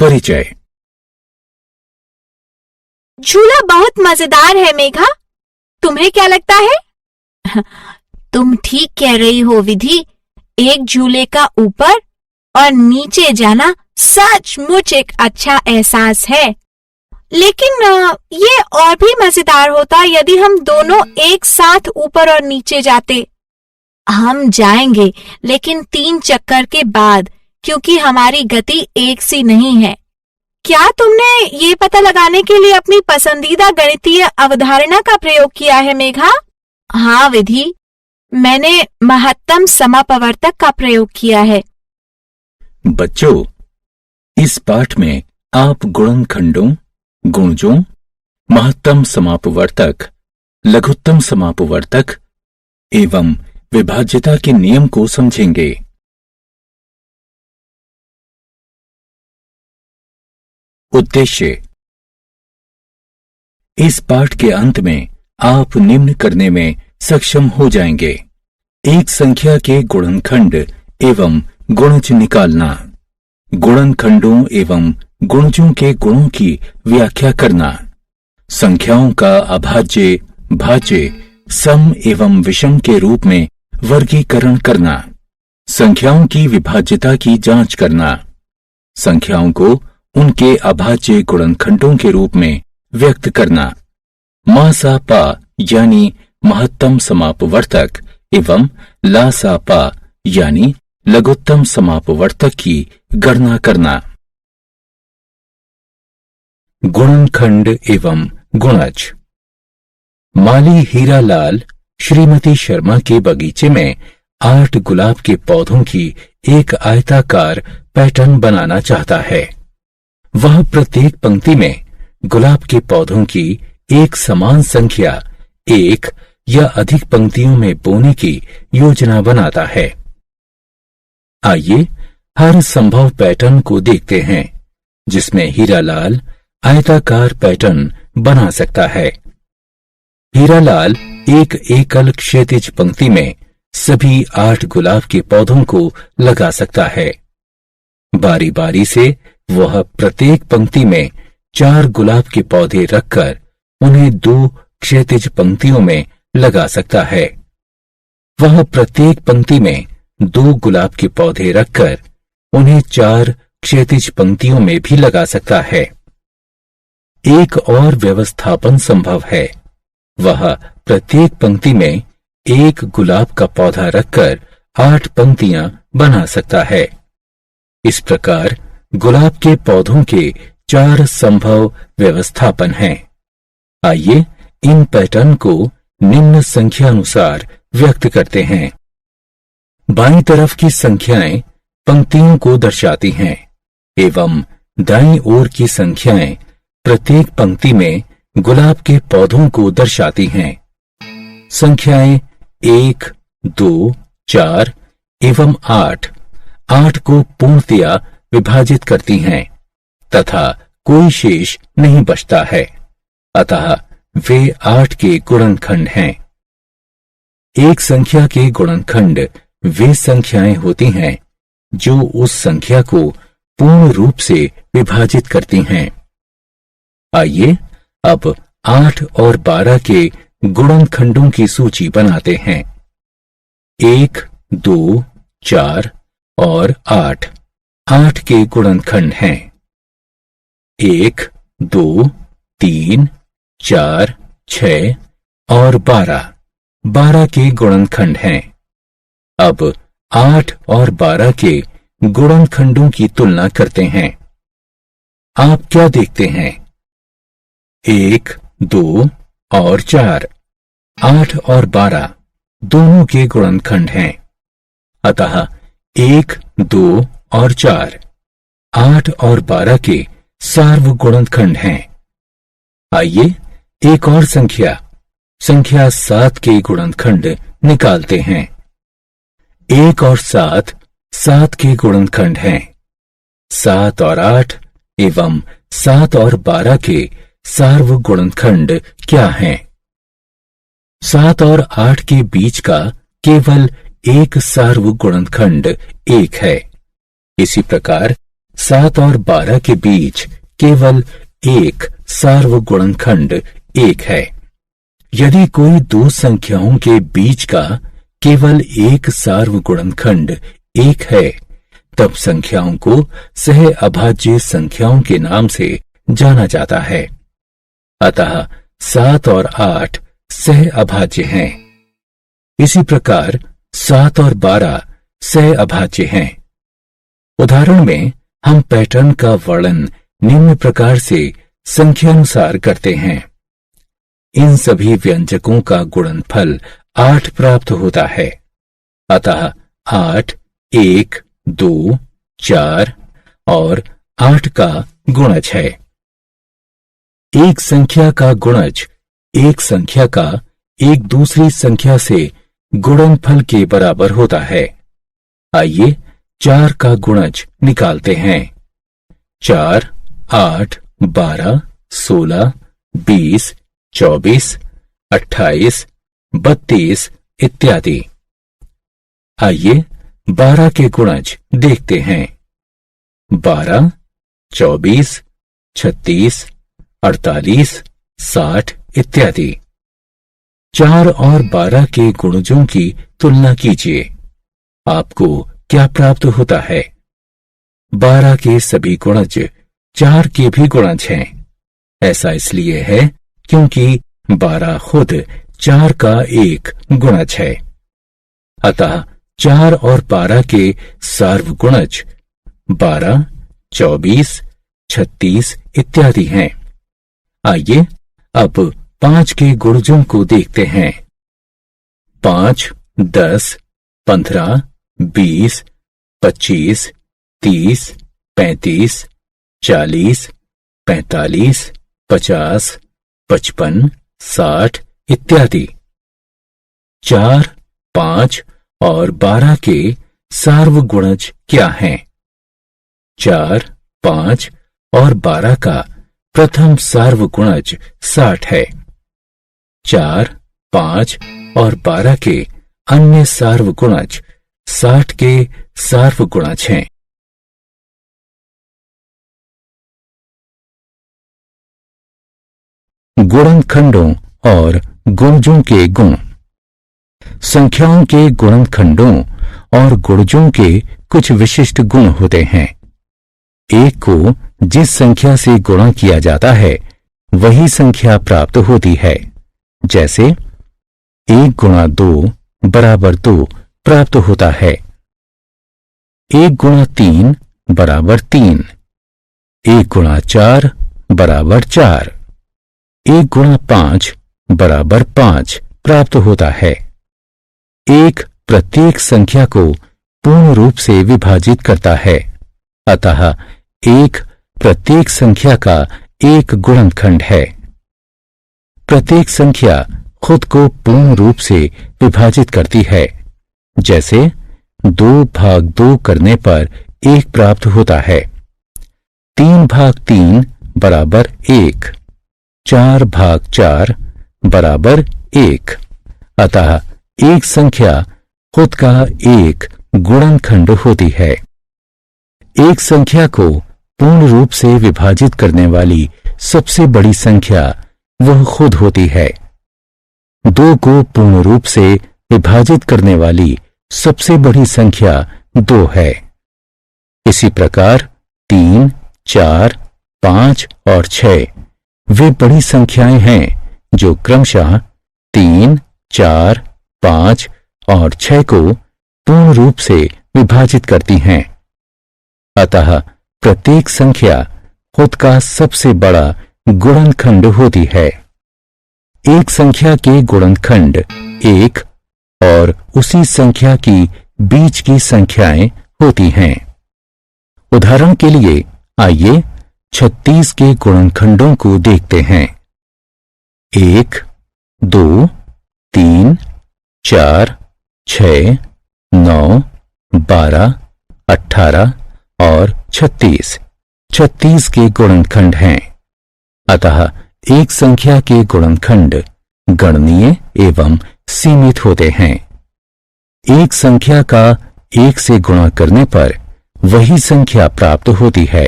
परिचय। झूला बहुत मजेदार है मेघा, तुम्हें क्या लगता है? तुम ठीक कह रही हो विधि। एक झूले का ऊपर और नीचे जाना सचमुच एक अच्छा एहसास है, लेकिन ये और भी मजेदार होता यदि हम दोनों एक साथ ऊपर और नीचे जाते। हम जाएंगे, लेकिन 3 चक्कर के बाद, क्योंकि हमारी गति एक सी नहीं है। क्या तुमने ये पता लगाने के लिए अपनी पसंदीदा गणितीय अवधारणा का प्रयोग किया है मेघा? हाँ विधि, मैंने महत्तम समापवर्तक का प्रयोग किया है। बच्चों, इस पाठ में आप गुणनखंडों, गुणजों, महत्तम समापवर्तक, लघुत्तम समापवर्तक एवं विभाज्यता के नियम को समझेंगे। उद्देश्य। इस पाठ के अंत में आप निम्न करने में सक्षम हो जाएंगे: एक संख्या के गुणनखंड एवं गुणज निकालना, गुणनखंडों एवं गुणजों के गुणों की व्याख्या करना, संख्याओं का अभाज्य, भाज्य, सम एवं विषम के रूप में वर्गीकरण करना, संख्याओं की विभाज्यता की जांच करना, संख्याओं को उनके अभाज्य गुणनखंडों के रूप में व्यक्त करना, मा सा पा यानी महत्तम समापवर्तक एवं ला सा पा यानी लघुत्तम समापवर्तक की गणना करना। गुणनखंड एवं गुणज। माली हीरालाल श्रीमती शर्मा के बगीचे में 8 गुलाब के पौधों की एक आयताकार पैटर्न बनाना चाहता है। वह प्रत्येक पंक्ति में गुलाब के पौधों की एक समान संख्या, एक या अधिक पंक्तियों में बोने की योजना बनाता है। आइए हर संभव पैटर्न को देखते हैं जिसमें हीरालाल आयताकार पैटर्न बना सकता है। हीरालाल एक एकल क्षैतिज पंक्ति में सभी 8 गुलाब के पौधों को लगा सकता है। बारी बारी से वह प्रत्येक पंक्ति में 4 गुलाब के पौधे रखकर उन्हें 2 क्षैतिज पंक्तियों में लगा सकता है। वह प्रत्येक पंक्ति में 2 गुलाब के पौधे रखकर उन्हें 4 क्षैतिज पंक्तियों में भी लगा सकता है। एक और व्यवस्थापन संभव है। वह प्रत्येक पंक्ति में 1 गुलाब का पौधा रखकर 8 पंक्तियां बना सकता है। इस प्रकार गुलाब के पौधों के 4 संभव व्यवस्थापन हैं। आइए इन पैटर्न को निम्न संख्यानुसार व्यक्त करते हैं। बाईं तरफ की संख्याएं पंक्तियों को दर्शाती हैं एवं दाईं ओर की संख्याएं प्रत्येक पंक्ति में गुलाब के पौधों को दर्शाती हैं। संख्याएं 1, 2, 4 एवं 8 को पूर्णतया विभाजित करती हैं तथा कोई शेष नहीं बचता है, अतः वे 8 के गुणनखंड हैं। एक संख्या के गुणनखंड वे संख्याएं होती हैं जो उस संख्या को पूर्ण रूप से विभाजित करती हैं। आइए अब 8 और 12 के गुणनखंडों की सूची बनाते हैं। 1, 2, 4 और 8 के गुणनखंड हैं। 1, 2, 3, 4, 6 और 12 के गुणनखंड हैं। अब 8 और 12 के गुणनखंडों की तुलना करते हैं। आप क्या देखते हैं? 1, 2 और 4, 8 और 12 दोनों के गुणनखंड हैं, अतः 1, 2 और 4 8 और 12 के सार्वगुणनखंड हैं। आइए एक और संख्या 7 के गुणनखंड निकालते हैं। 1 और 7 के गुणनखंड हैं। 7 और 8 एवं 7 और 12 के सार्वगुणनखंड क्या हैं? 7 और 8 के बीच का केवल एक सार्वगुणनखंड 1 है। इसी प्रकार 7 और 12 के बीच केवल एक सार्वगुणनखंड 1 है। यदि कोई दो संख्याओं के बीच का केवल एक सार्वगुणनखंड 1 है, तब संख्याओं को सह अभाज्य संख्याओं के नाम से जाना जाता है। अतः 7 और 8 सह अभाज्य हैं। इसी प्रकार 7 और 12 सह अभाज्य हैं। उदाहरण में हम पैटर्न का वर्णन निम्न प्रकार से संख्यानुसार करते हैं। इन सभी व्यंजकों का गुणनफल 8 प्राप्त होता है। अतः 8 1 2 4 और 8 का गुणज है। एक संख्या का गुणज एक संख्या का एक दूसरी संख्या से गुणनफल के बराबर होता है। आइए 4 का गुणज निकालते हैं। 4 8 12 16 20 24 28 32 इत्यादि। आइए 12 के गुणज देखते हैं। 12 24 36 48 60 इत्यादि। 4 और 12 के गुणजों की तुलना कीजिए। आपको क्या प्राप्त होता है? 12 के सभी गुणज 4 के भी गुणज हैं। ऐसा इसलिए है क्योंकि 12 खुद 4 का एक गुणज है। अतः 4 और 12 के सार्वगुणज 12, 24, 36 इत्यादि हैं। आइए अब 5 के गुणजों को देखते हैं। 5 10 15 20 25 30 35 40 45 50 55 60 इत्यादि। 4, 5 और 12 के सार्वगुणज क्या हैं? 4, 5 और 12 का प्रथम सार्वगुणज 60 है। 4, 5 और 12 के अन्य सार्वगुणज 60 के सार्वगुणज हैं। गुणनखंडों और गुणजों के गुण। संख्याओं के गुणनखंडों और गुणजों के कुछ विशिष्ट गुण होते हैं। एक को जिस संख्या से गुणा किया जाता है वही संख्या प्राप्त होती है। जैसे 1 गुणा 2 बराबर 2 प्राप्त होता है। 1 गुणा 3 बराबर 3। 1 गुणा 4 बराबर 4। 1 गुणा 5 बराबर 5 प्राप्त होता है। 1 प्रत्येक संख्या को पूर्ण रूप से विभाजित करता है। अतः 1 प्रत्येक संख्या का एक गुणनखंड है। प्रत्येक संख्या खुद को पूर्ण रूप से विभाजित करती है। जैसे 2 भाग 2 करने पर 1 प्राप्त होता है। 3 भाग 3 बराबर 1। 4 भाग 4 बराबर 1। अतः एक संख्या खुद का एक गुणनखंड होती है। एक संख्या को पूर्ण रूप से विभाजित करने वाली सबसे बड़ी संख्या वह खुद होती है। 2 को पूर्ण रूप से विभाजित करने वाली सबसे बड़ी संख्या 2 है। इसी प्रकार 3, 4, 5 और 6 वे बड़ी संख्याएं हैं जो क्रमशः 3, 4, 5 और 6 को पूर्ण रूप से विभाजित करती हैं। अतः प्रत्येक संख्या खुद का सबसे बड़ा गुणनखंड होती है। एक संख्या के गुणनखंड एक और उसी संख्या की बीच की संख्याएं होती हैं। उदाहरण के लिए आइए 36 के गुणनखंडों को देखते हैं। 1, 2, 3, 4, 6, 9, 12, 18 और 36 36 के गुणनखंड हैं। अतः एक संख्या के गुणनखंड गणनीय एवं सीमित होते हैं। एक संख्या का 1 से गुणा करने पर वही संख्या प्राप्त होती है।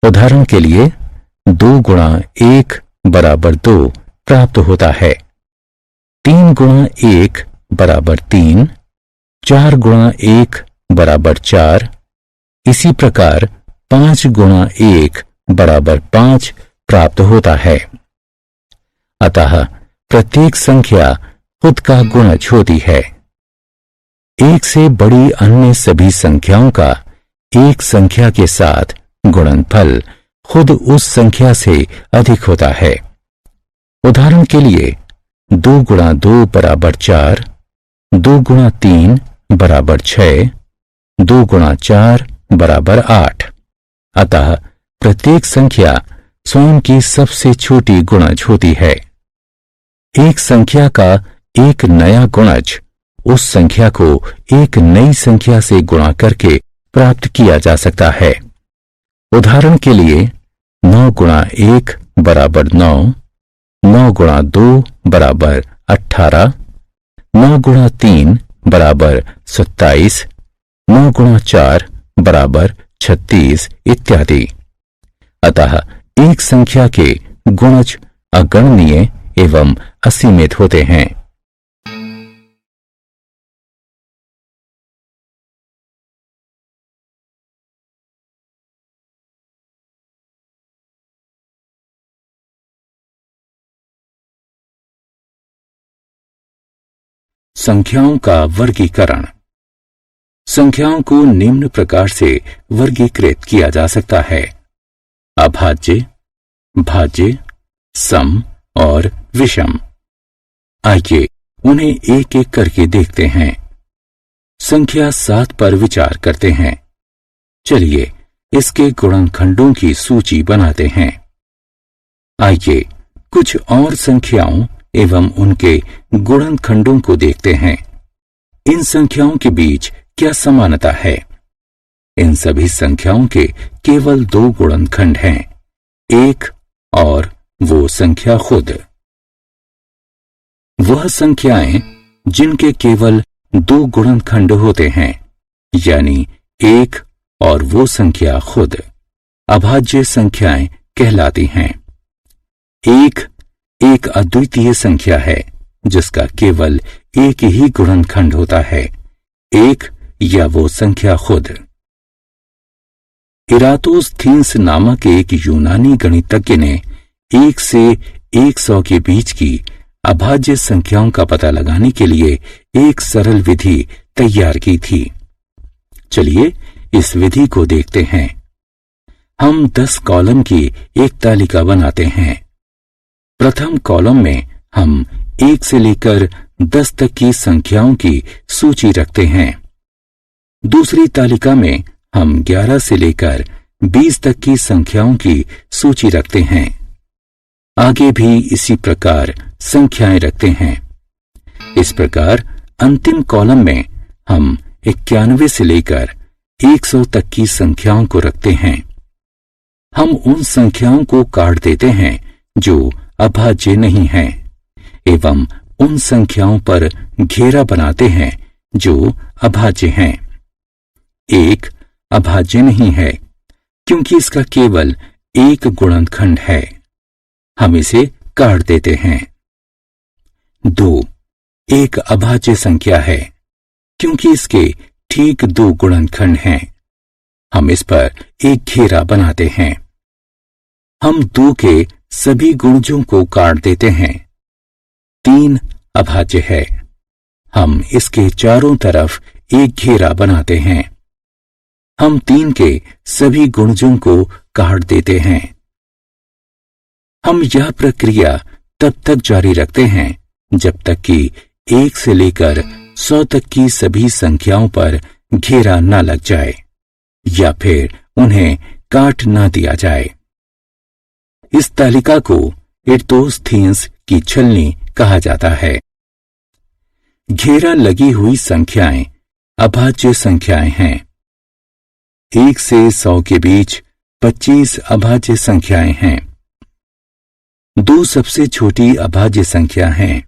उदाहरण के लिए 2 गुणा 1 बराबर 2 प्राप्त होता है। 3 गुणा 1 बराबर 3, 4 गुणा 1 बराबर 4, इसी प्रकार 5 गुणा 1 बराबर 5 प्राप्त होता है। अतः प्रत्येक संख्या खुद का गुणज होती है। एक से बड़ी अन्य सभी संख्याओं का एक संख्या के साथ गुणनफल खुद उस संख्या से अधिक होता है। उदाहरण के लिए 2 गुणा 2 बराबर 4, 2 गुणा 3 बराबर 6, 2 गुणा 4 बराबर 8। अतः प्रत्येक संख्या स्वयं की सबसे छोटी गुणज होती है। एक संख्या का एक नया गुणज उस संख्या को एक नई संख्या से गुणा करके प्राप्त किया जा सकता है। उदाहरण के लिए 9 गुणा 1 बराबर 9, 9 गुणा 2 बराबर 18, 9 गुणा 3 बराबर 27, 9 गुणा 4 बराबर 36 इत्यादि। अतः एक संख्या के गुणज अगणनीय एवं असीमित होते हैं। संख्याओं का वर्गीकरण। संख्याओं को निम्न प्रकार से वर्गीकृत किया जा सकता है: अभाज्य, भाज्य, सम और विषम। आइए उन्हें एक एक करके देखते हैं। संख्या 7 पर विचार करते हैं। चलिए इसके गुणनखंडों की सूची बनाते हैं। आइए कुछ और संख्याओं एवं उनके गुणनखंडों को देखते हैं। इन संख्याओं के बीच क्या समानता है? इन सभी संख्याओं के केवल 2 गुणनखंड हैं, एक और वो संख्या खुद। वह संख्याएं जिनके केवल 2 गुणनखंड होते हैं, यानी एक और वो संख्या खुद, अभाज्य संख्याएं कहलाती हैं। एक अद्वितीय संख्या है जिसका केवल एक ही गुणनखंड होता है, एक या वो संख्या खुद। इरातोस्थीन्स नामक एक यूनानी गणितज्ञ ने 1 से 100 के बीच की अभाज्य संख्याओं का पता लगाने के लिए एक सरल विधि तैयार की थी। चलिए इस विधि को देखते हैं। हम 10 कॉलम की एक तालिका बनाते हैं। प्रथम कॉलम में हम 1 से लेकर 10 तक की संख्याओं की सूची रखते हैं। दूसरी तालिका में हम 11 से लेकर 20 तक की संख्याओं की सूची रखते हैं। आगे भी इसी प्रकार संख्याएं रखते हैं। इस प्रकार अंतिम कॉलम में हम 91 से लेकर 100 तक की संख्याओं को रखते हैं। हम उन संख्याओं को काट देते हैं जो अभाज्य नहीं हैं एवं उन संख्याओं पर घेरा बनाते हैं जो अभाज्य हैं। 1 अभाज्य नहीं है क्योंकि इसका केवल एक गुणनखंड है, हम इसे काट देते हैं। 2 एक अभाज्य संख्या है क्योंकि इसके ठीक 2 गुणनखंड हैं, हम इस पर एक घेरा बनाते हैं। हम 2 के सभी गुणजों को काट देते हैं। 3 अभाज्य है, हम इसके चारों तरफ एक घेरा बनाते हैं। हम 3 के सभी गुणजों को काट देते हैं। हम यह प्रक्रिया तब तक जारी रखते हैं जब तक कि 1 से लेकर 100 तक की सभी संख्याओं पर घेरा न लग जाए या फिर उन्हें काट न दिया जाए। इस तालिका को इरातोस्थीन्स की छलनी कहा जाता है। घेरा लगी हुई संख्याएं अभाज्य संख्याएं हैं। 1 से 100 के बीच 25 अभाज्य संख्याएं हैं। 2 सबसे छोटी अभाज्य संख्या हैं।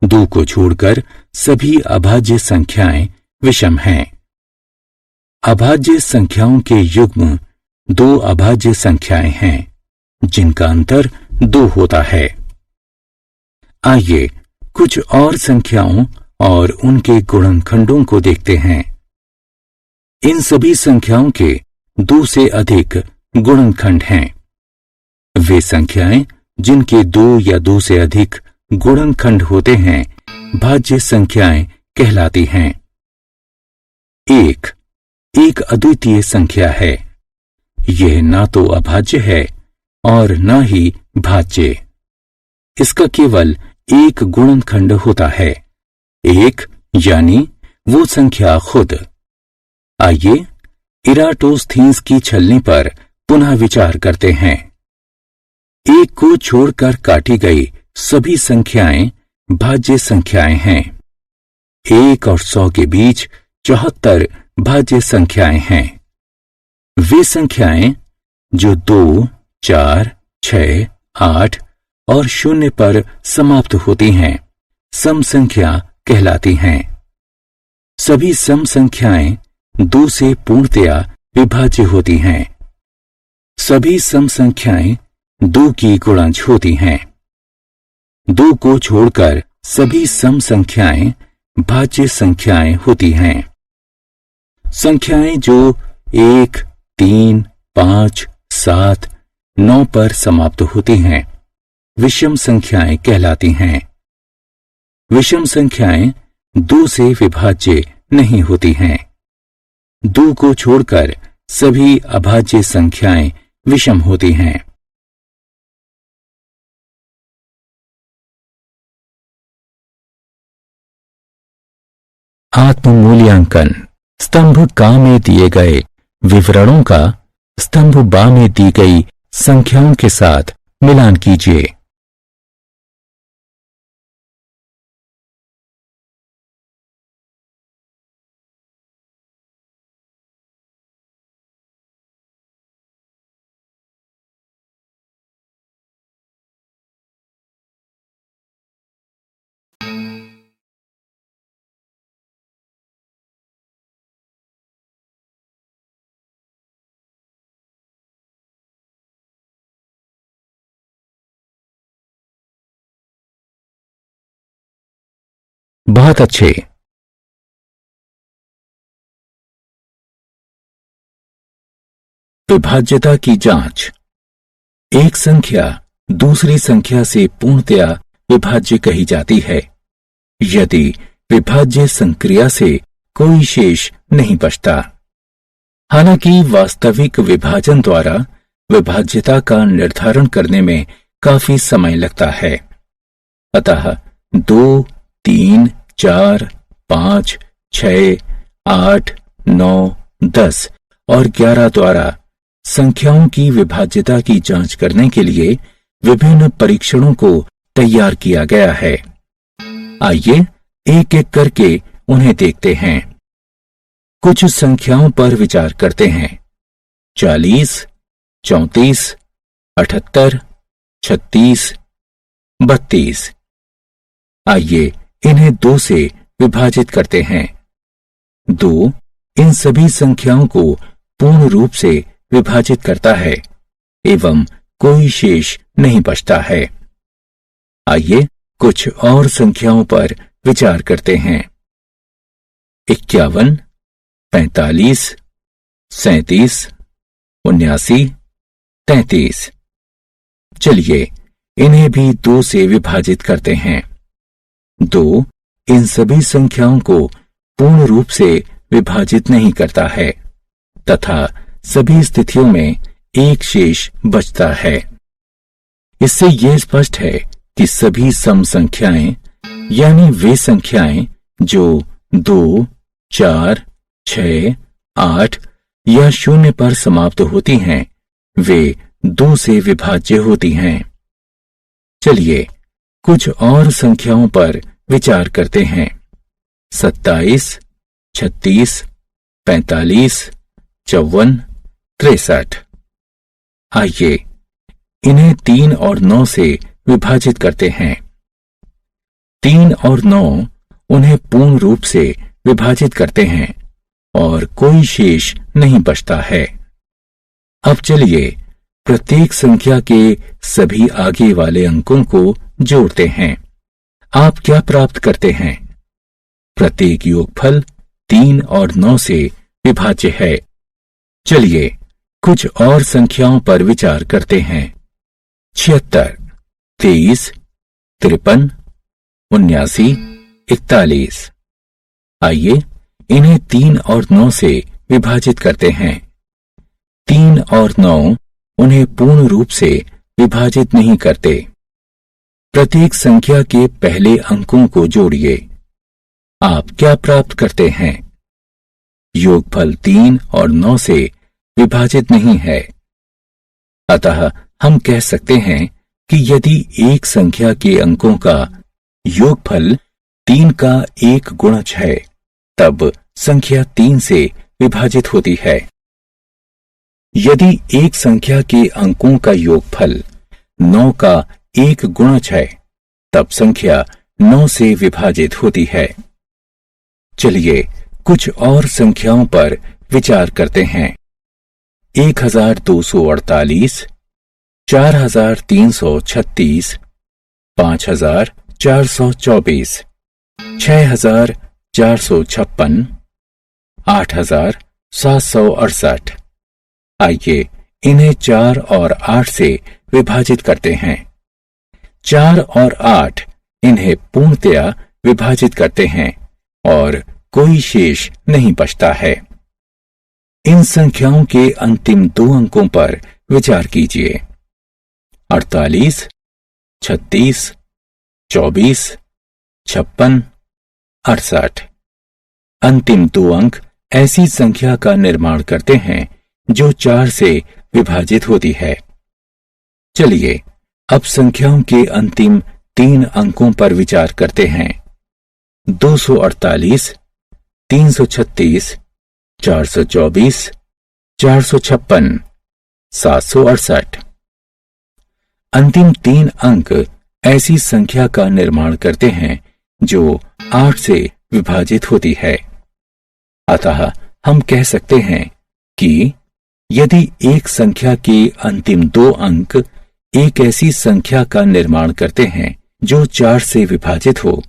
2 को छोड़कर सभी अभाज्य संख्याएं विषम हैं। अभाज्य संख्याओं के युग्म दो अभाज्य संख्याएं हैं जिनका अंतर 2 होता है। आइए कुछ और संख्याओं और उनके गुणनखंडों को देखते हैं। इन सभी संख्याओं के 2 से अधिक गुणनखंड हैं। वे संख्याएं जिनके 2 या 2 से अधिक गुणनखंड होते हैं भाज्य संख्याएं कहलाती हैं। एक अद्वितीय संख्या है। यह ना तो अभाज्य है और ना ही भाज्य। इसका केवल एक गुणनखंड होता है, एक यानी वो संख्या खुद। आइए इराटोस्थीनिस की छलनी पर पुनः विचार करते हैं। एक को छोड़कर काटी गई सभी संख्याएं भाज्य संख्याएं हैं। 1 और 100 के बीच 74 भाज्य संख्याएं हैं। वे संख्याएं जो 2, 4, 6, 8 और 0 पर समाप्त होती हैं सम संख्या कहलाती हैं। सभी सम संख्याएं 2 से पूर्णतया विभाज्य होती हैं। सभी सम संख्याएं 2 की गुणज होती हैं। 2 को छोड़कर सभी सम संख्याएं भाज्य संख्याएं होती हैं। संख्याएं जो 1, 3, 5, 7, 9 पर समाप्त होती हैं विषम संख्याएं कहलाती हैं। विषम संख्याएं 2 से विभाज्य नहीं होती हैं। 2 को छोड़कर सभी अभाज्य संख्याएं विषम होती हैं। आत्म मूल्यांकन। स्तंभ का में दिए गए विवरणों का स्तंभ बा में दी गई संख्याओं के साथ मिलान कीजिए। बहुत अच्छे। विभाज्यता की जांच। एक संख्या दूसरी संख्या से पूर्णतया विभाज्य कही जाती है यदि विभाज्य संक्रिया से कोई शेष नहीं बचता। हालांकि वास्तविक विभाजन द्वारा विभाज्यता का निर्धारण करने में काफी समय लगता है। अतः 2, 3, 4, 5, 6, 8, 9, 10 और 11 द्वारा संख्याओं की विभाज्यता की जांच करने के लिए विभिन्न परीक्षणों को तैयार किया गया है। आइए एक एक करके उन्हें देखते हैं। कुछ संख्याओं पर विचार करते हैं। 40, 34, 78, 36, 32। आइए इन्हें 2 से विभाजित करते हैं। 2 इन सभी संख्याओं को पूर्ण रूप से विभाजित करता है एवं कोई शेष नहीं बचता है। आइए कुछ और संख्याओं पर विचार करते हैं। 51, 45, 37, 79, 33। चलिए इन्हें भी 2 से विभाजित करते हैं। 2 इन सभी संख्याओं को पूर्ण रूप से विभाजित नहीं करता है तथा सभी स्थितियों में एक शेष बचता है। इससे यह स्पष्ट है कि सभी सम संख्याएं यानी वे संख्याएं जो 2, 4, 6, 8 या 0 पर समाप्त होती हैं वे 2 से विभाज्य होती हैं। चलिए कुछ और संख्याओं पर विचार करते हैं। 27, 36, 45, 54, 63। आइए इन्हें 3 और 9 से विभाजित करते हैं। 3 और 9 उन्हें पूर्ण रूप से विभाजित करते हैं और कोई शेष नहीं बचता है। अब चलिए प्रत्येक संख्या के सभी आगे वाले अंकों को जोड़ते हैं। आप क्या प्राप्त करते हैं? प्रत्येक योगफल 3 और 9 से विभाज्य है। चलिए कुछ और संख्याओं पर विचार करते हैं। 76, 23, 53, 79, 41। आइए इन्हें 3 और 9 से विभाजित करते हैं। 3 और 9 उन्हें पूर्ण रूप से विभाजित नहीं करते। प्रत्येक संख्या के पहले अंकों को जोड़िए। आप क्या प्राप्त करते हैं? योगफल 3 और 9 से विभाजित नहीं है। अतः हम कह सकते हैं कि यदि एक संख्या के अंकों का योगफल 3 का एक गुणज है, तब संख्या 3 से विभाजित होती है। यदि एक संख्या के अंकों का योगफल 9 का एक गुणज है, तब संख्या 9 से विभाजित होती है। चलिए कुछ और संख्याओं पर विचार करते हैं। 1248, 4336, 5424, 6456, 8768। आइए इन्हें 4 और 8 से विभाजित करते हैं। 4 और 8 इन्हें पूर्णतया विभाजित करते हैं और कोई शेष नहीं बचता है। इन संख्याओं के अंतिम 2 अंकों पर विचार कीजिए। 48, 36, 24, 56, 68। अंतिम 2 अंक ऐसी संख्या का निर्माण करते हैं जो 4 से विभाजित होती है। चलिए अब संख्याओं के अंतिम 3 अंकों पर विचार करते हैं। 248, 336, 424, 456, 768। अंतिम 3 अंक ऐसी संख्या का निर्माण करते हैं जो 8 से विभाजित होती है। अतः हम कह सकते हैं कि यदि एक संख्या के अंतिम 2 अंक एक ऐसी संख्या का निर्माण करते हैं जो 4 से विभाजित हो,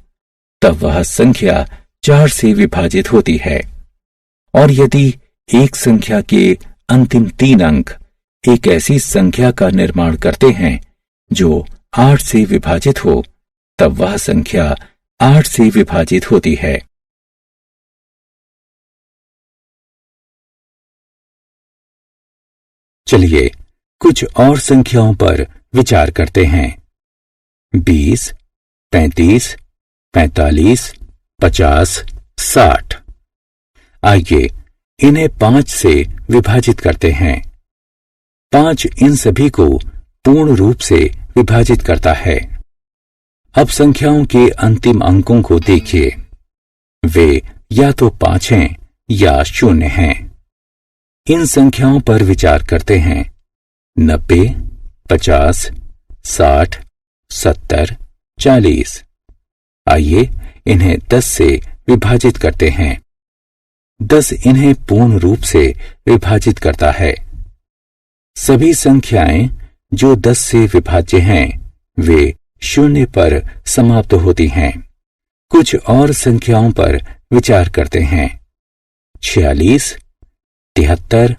तब वह संख्या 4 से विभाजित होती है। और यदि एक संख्या के अंतिम 3 अंक एक ऐसी संख्या का निर्माण करते हैं जो 8 से विभाजित हो, तब वह संख्या 8 से विभाजित होती है। चलिए कुछ और संख्याओं पर विचार करते हैं। 20, 35, 45, 50, 60। आइए इन्हें 5 से विभाजित करते हैं। 5 इन सभी को पूर्ण रूप से विभाजित करता है। अब संख्याओं के अंतिम अंकों को देखिए। वे या तो 5 हैं या 0 हैं। इन संख्याओं पर विचार करते हैं। 90, 50, 60, 70, 40। आइए इन्हें 10 से विभाजित करते हैं। 10 इन्हें पूर्ण रूप से विभाजित करता है। सभी संख्याएं जो 10 से विभाज्य हैं, वे 0 पर समाप्त होती हैं। कुछ और संख्याओं पर विचार करते हैं। 46, 73,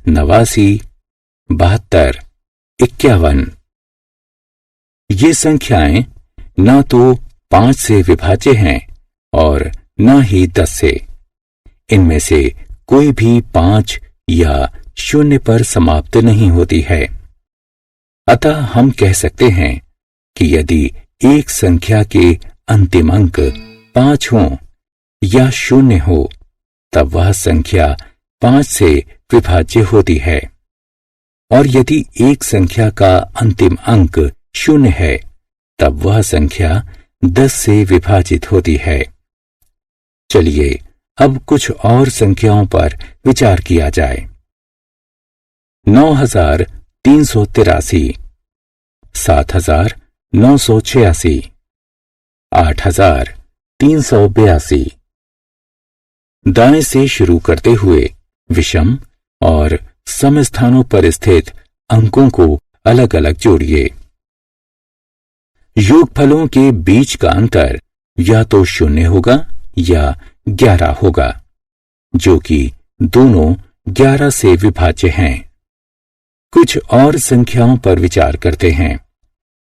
89, 72, 51। ये संख्याएं न तो 5 से विभाज्य हैं और न ही 10 से। इनमें से कोई भी 5 या 0 पर समाप्त नहीं होती है। अतः हम कह सकते हैं कि यदि एक संख्या के अंतिम अंक 5 हों या 0 हो, तब वह संख्या 5 से विभाज्य होती है। और यदि एक संख्या का अंतिम अंक 0 है, तब वह संख्या 10 से विभाजित होती है। चलिए अब कुछ और संख्याओं पर विचार किया जाए। 9383, 7986, 8382, दाएं से शुरू करते हुए विषम और सम स्थानों पर स्थित अंकों को अलग अलग जोड़िए। योगफलों के बीच का अंतर या तो 0 होगा या 11 होगा, जो कि दोनों 11 से विभाज्य हैं। कुछ और संख्याओं पर विचार करते हैं।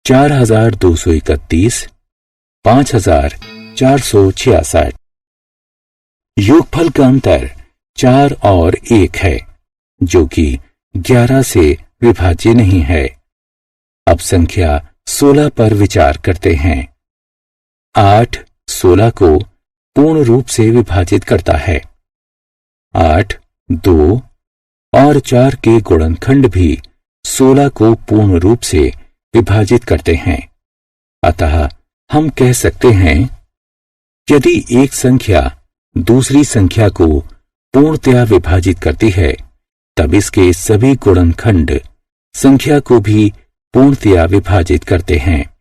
4231, 5466। योगफल का अंतर 4 और 1 है, जो कि 11 से विभाज्य नहीं है। अब संख्या 16 पर विचार करते हैं। 8 16 को पूर्ण रूप से विभाजित करता है। 8, 2 और 4 के गुणनखंड भी 16 को पूर्ण रूप से विभाजित करते हैं। अतः हम कह सकते हैं, यदि एक संख्या दूसरी संख्या को पूर्णतया विभाजित करती है, तब इसके सभी गुणनखंड संख्या को भी पूर्णतया विभाजित करते हैं।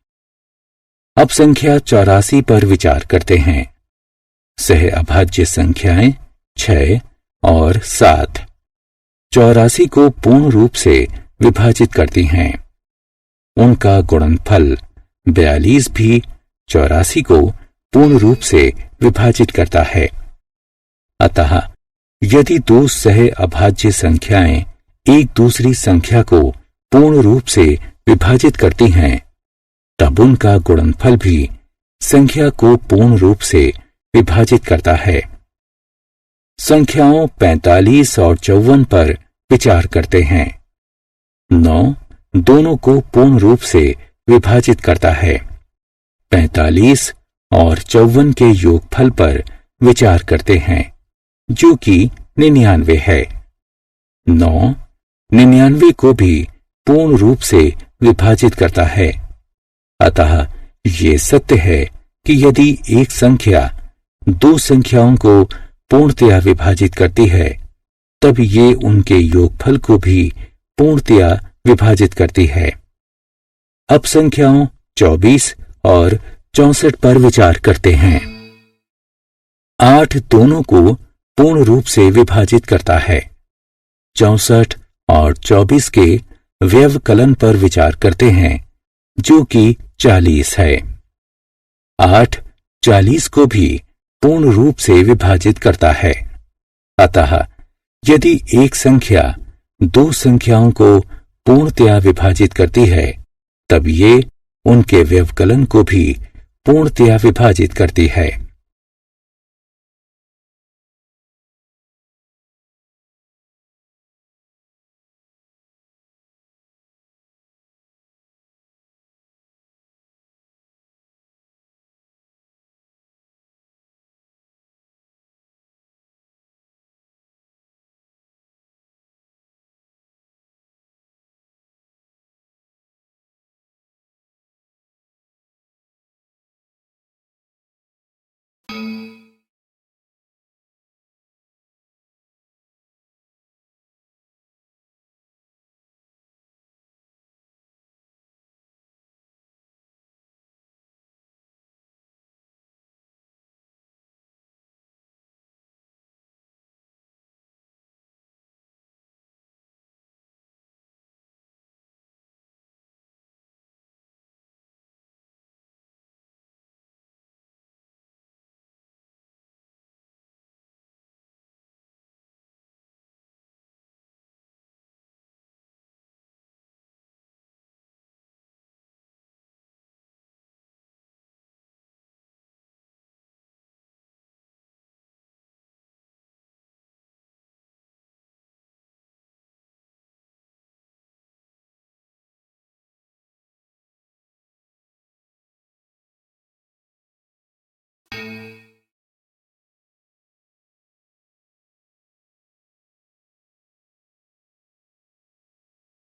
अब संख्या 84 पर विचार करते हैं। सह अभाज्य संख्याएं 6 और 7 84 को पूर्ण रूप से विभाजित करती हैं। उनका गुणनफल 42 भी 84 को पूर्ण रूप से विभाजित करता है। अतः यदि दो सह अभाज्य संख्याएं एक दूसरी संख्या को पूर्ण रूप से विभाजित करती हैं, तब उनका गुणनफल भी संख्या को पूर्ण रूप से विभाजित करता है। संख्याओं 45 और 54 पर विचार करते हैं। 9 दोनों को पूर्ण रूप से विभाजित करता है। 45 और 54 के योगफल पर विचार करते हैं, जो कि 99 है। 9 99 को भी पूर्ण रूप से विभाजित करता है। अतः ये सत्य है कि यदि एक संख्या दो संख्याओं को पूर्णतया विभाजित करती है, तब ये उनके योगफल को भी पूर्णतया विभाजित करती है। अब संख्याओं 24 और 64 पर विचार करते हैं। 8 दोनों को पूर्ण रूप से विभाजित करता है। 64 और 24 के व्यवकलन पर विचार करते हैं, जो कि 40 है। 8 40 को भी पूर्ण रूप से विभाजित करता है। अतः यदि एक संख्या दो संख्याओं को पूर्णतया विभाजित करती है, तब ये उनके व्यवकलन को भी पूर्णतया विभाजित करती है।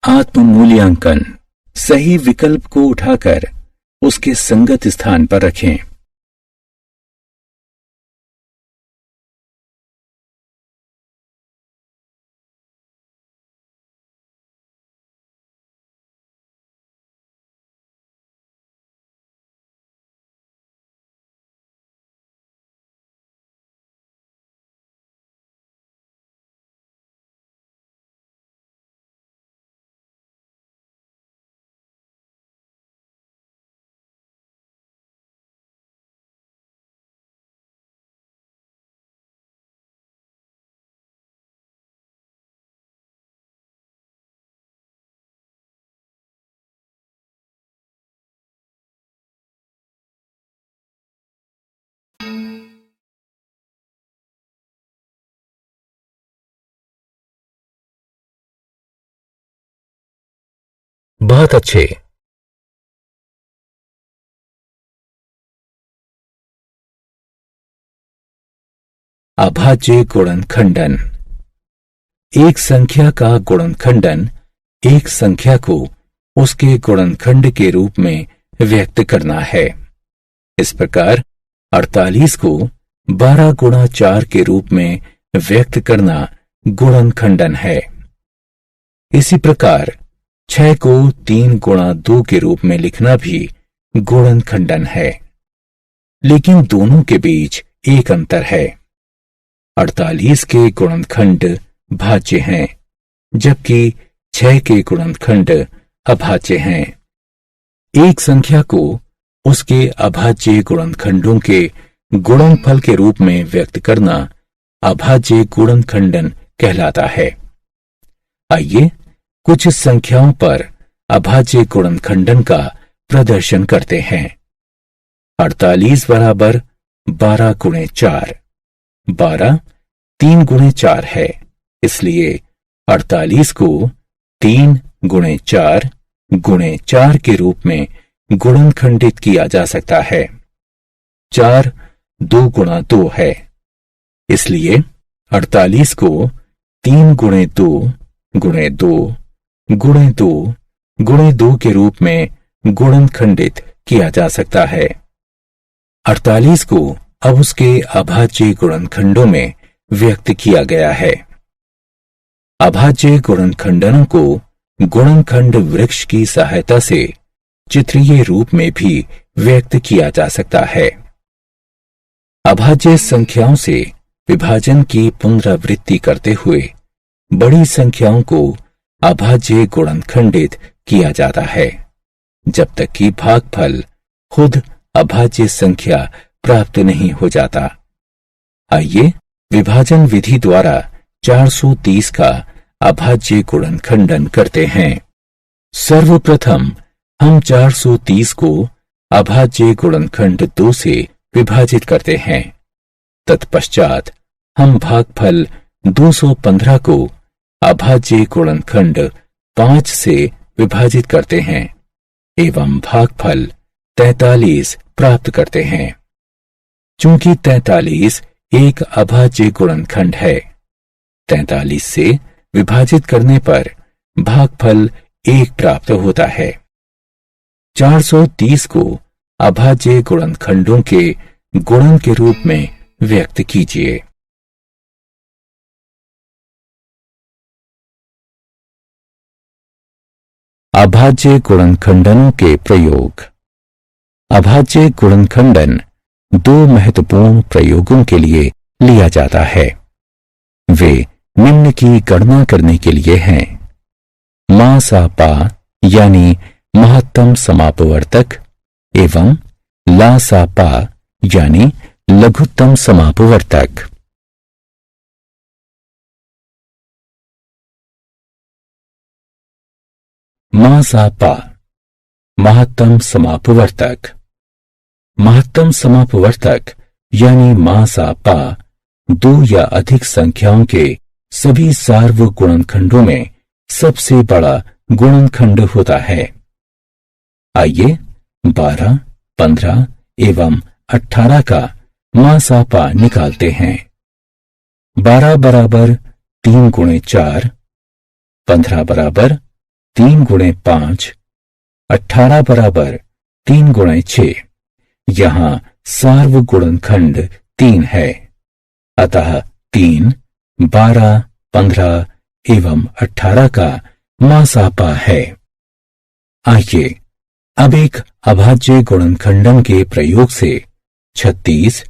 आत्म मूल्यांकन। सही विकल्प को उठाकर उसके संगत स्थान पर रखें। बहुत अच्छे। अभाज्य गुणनखंडन। एक संख्या का गुणनखंडन एक संख्या को उसके गुणनखंड के रूप में व्यक्त करना है। इस प्रकार 48 को 12 गुणा 4 के रूप में व्यक्त करना गुणनखंडन है। इसी प्रकार 6 को 3 गुणा 2 के रूप में लिखना भी गुणनखंडन है। लेकिन दोनों के बीच एक अंतर है। 48 के गुणनखंड भाज्य हैं, जबकि 6 के गुणनखंड अभाज्य हैं। एक संख्या को उसके अभाज्य गुणनखंडों के गुणनफल के रूप में व्यक्त करना अभाज्य गुणनखंडन कहलाता है। आइए कुछ संख्याओं पर अभाज्य गुणनखंडन का प्रदर्शन करते हैं। 48 बराबर 12 गुणे 4। 12 3 गुणे 4 है, इसलिए 48 को 3 गुणे 4 गुणे 4 के रूप में गुणनखंडित किया जा सकता है। 4 2 गुणा 2 है, इसलिए 48 को 3 गुणे 2 गुणे 2 गुणे 2 गुणे 2 के रूप में गुणनखंडित किया जा सकता है। 48 को अब उसके अभाज्य गुणनखंडों में व्यक्त किया गया है। अभाज्य गुणनखंडनों को गुणनखंड वृक्ष की सहायता से चित्रीय रूप में भी व्यक्त किया जा सकता है। अभाज्य संख्याओं से विभाजन की पुनरावृत्ति करते हुए बड़ी संख्याओं को अभाज्य गुणनखंडित किया जाता है, जब तक कि भागफल खुद अभाज्य संख्या प्राप्त नहीं हो जाता। आइए विभाजन विधि द्वारा 430 का अभाज्य गुणनखंडन करते हैं। सर्वप्रथम हम 430 को अभाज्य गुणनखंड 2 से विभाजित करते हैं। तत्पश्चात हम भागफल 215 को अभाज्य गुणनखंड 5 से विभाजित करते हैं एवं भागफल 43 प्राप्त करते हैं। चूंकि 43 एक अभाज्य गुणनखंड है, 43 से विभाजित करने पर भागफल 1 प्राप्त होता है। 430 को अभाज्य गुणनखंडों के गुणन के रूप में व्यक्त कीजिए। अभाज्य गुणनखंडनों के प्रयोग। अभाज्य गुणनखंडन 2 महत्वपूर्ण प्रयोगों के लिए लिया जाता है। वे निम्न की गणना करने के लिए हैं। मा सा पा यानी महत्तम समापवर्तक एवं ला सा पा यानी लघुत्तम समापवर्तक। मा सा पा महत्तम समापवर्तक। महत्तम समापवर्तक यानी मा सा पा 2 या अधिक संख्याओं के सभी सार्व गुणनखंडों में सबसे बड़ा गुणनखंड होता है। आइए 12, 15 एवं 18 का मा सा पा निकालते हैं। 12 बराबर 3 गुणे 4, 15 बराबर 3 गुणे 5, 18 बराबर 3 गुणे 6। यहां सार्व गुणनखंड 3 है, अतः 3, 12, 15 एवं 18 का मा सा पा है। आइए अब एक अभाज्य गुणनखंडन के प्रयोग से 36,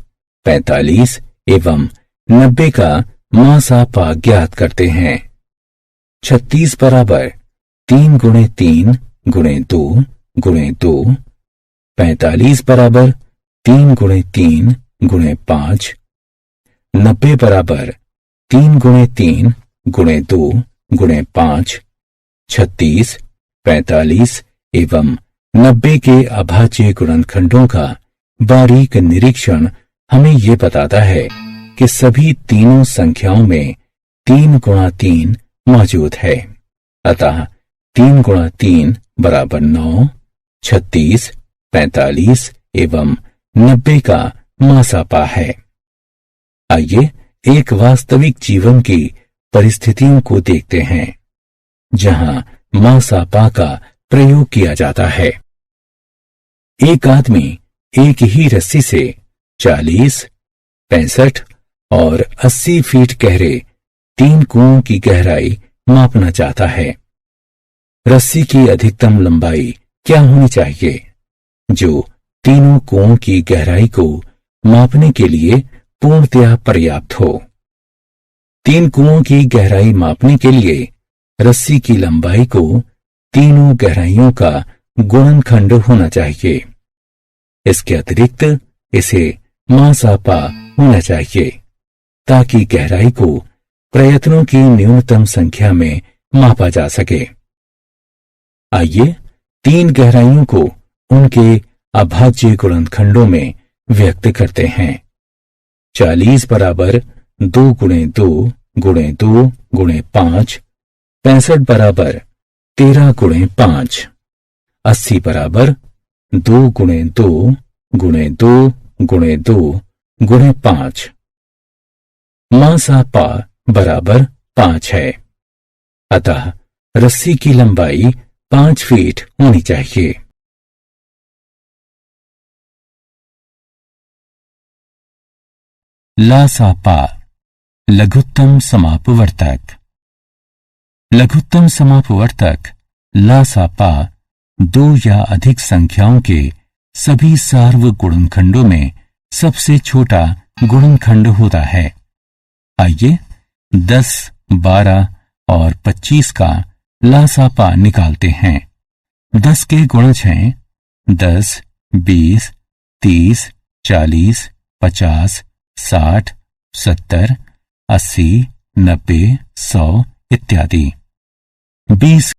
45 एवं 90 का मा सा पा ज्ञात करते हैं। 36 बराबर 3 गुणे 3 गुणे 2 गुणे 2, 45 बराबर 3 गुणे 3 गुणे 5, 90 बराबर 3 गुणे 3 गुणे 2 गुणे 5। 36, 45 एवं 90 के अभाज्य गुणनखंडों का बारीक निरीक्षण हमें यह बताता है कि सभी तीनों संख्याओं में 3 गुणा 3 मौजूद है, अतः 3 गुणा 3 बराबर 9, 36, 45 एवं 90 का मासापा है। आइए एक वास्तविक जीवन की परिस्थितियों को देखते हैं जहां मासापा का प्रयोग किया जाता है। एक आदमी एक ही रस्सी से 40, 65 और 80 फीट गहरे 3 कुओं की गहराई मापना चाहता है। रस्सी की अधिकतम लंबाई क्या होनी चाहिए जो तीनों कुओं की गहराई को मापने के लिए पूर्णतया पर्याप्त हो? 3 कुओं की गहराई मापने के लिए रस्सी की लंबाई को तीनों गहराइयों का गुणनखंड होना चाहिए। इसके अतिरिक्त इसे मासापा होना चाहिए ताकि गहराई को प्रयत्नों की न्यूनतम संख्या में मापा जा सके। आइए 3 गहराइयों को उनके अभाज्य गुणनखंडों में व्यक्त करते हैं। 40 बराबर 2 गुणे 2 गुणे 2 गुणे 5, 65 बराबर 13 गुणे 5, 80 बराबर 2 गुणे 2 गुणे 2 गुणे 2 गुणे 5। मासापा बराबर 5 है, अतः रस्सी की लंबाई 5 फीट होनी चाहिए। लासापा लघुत्तम समापवर्तक। लघुत्तम समापवर्तक लासापा 2 या अधिक संख्याओं के सभी सार्व गुणनखंडों में सबसे छोटा गुणनखंड होता है। आइए 10, 12 और 25 का लासापा निकालते हैं। 10 के गुणज हैं 10, 20, 30, 40, 50, 60, 70, 80, 90, 100 इत्यादि। 20